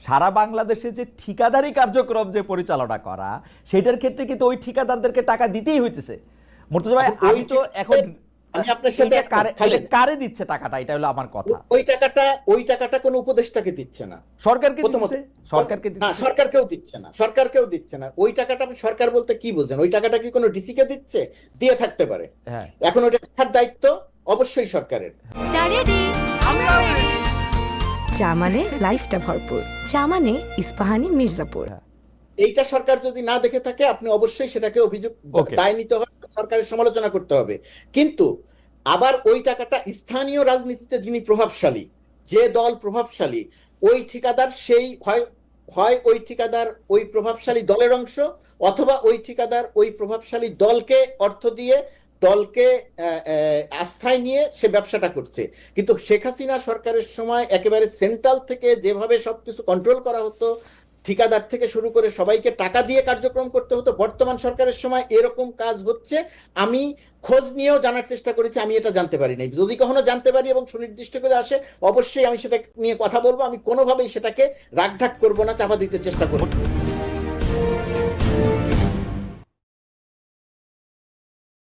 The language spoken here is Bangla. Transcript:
সারা বাংলাদেশে যে ঠিকাদারি কার্যক্রম যে পরিচালনা করা, সেটার ক্ষেত্রে কিন্তু ওই ঠিকাদারদেরকে টাকা দিতেই হইতেছে। মুর্তজা ভাই, আমি তো এখন আমি আপনার সাথে কারে দিচ্ছে টাকাটা, এটা হলো আমার কথা। ওই টাকাটা কোনো উপদেষ্টাকে দিচ্ছে না, সরকারকে প্রথমত। দিচ্ছে, সরকারকে না, দিচ্ছে। সরকারকেও দিচ্ছে না। ওই টাকাটা আপনি সরকার বলতে কি বুঝেন? ওই টাকাটা কি কোনো ডিসি কে দিচ্ছে? দিয়ে থাকতে পারে। হ্যাঁ, এখন ওইটা দেখার দায়িত্ব অবশ্যই সরকারের। চা মানে লাইফটা ভরপুর, চা মানে ইস্পাহানি মির্জাপুর। হ্যাঁ। এইটা সরকার যদি না দেখে থাকে, আপনি অবশ্যই সেটাকে অভিযোগ, ওকে। দায় নিতে হবে, সরকারের সমালোচনা করতে হবে। কিন্তু আবার ওই টাকাটা স্থানীয় রাজনীতিতে যিনি প্রভাবশালী, যে দল প্রভাবশালী, ওই ঠিকাদার সেই হয় হয় ওই ঠিকাদার ওই প্রভাবশালী দলের অংশ, অথবা ওই ঠিকাদার ওই প্রভাবশালী দলকে অর্থ দিয়ে, দলকে আস্থায় নিয়ে সে ব্যবসাটা করছে। কিন্তু শেখ হাসিনা সরকারের সময় একেবারে সেন্ট্রাল থেকে যেভাবে সবকিছু কন্ট্রোল করা হতো, ঠিকাদার থেকে শুরু করে সবাইকে টাকা দিয়ে কার্যক্রম করতে হতো, বর্তমান সরকারের সময় এরকম কাজ হচ্ছে। আমি খোঁজ নিয়েও জানার চেষ্টা করেছি, আমি এটা জানতে পারি নাই। যদি কখনো জানতে পারি এবং সুনির্দিষ্ট করে আসে, অবশ্যই আমি সেটা নিয়ে কথা বলবো। আমি কোনোভাবেই সেটাকে রাগঢাক করবো না, চাপা দিতে চেষ্টা করবো।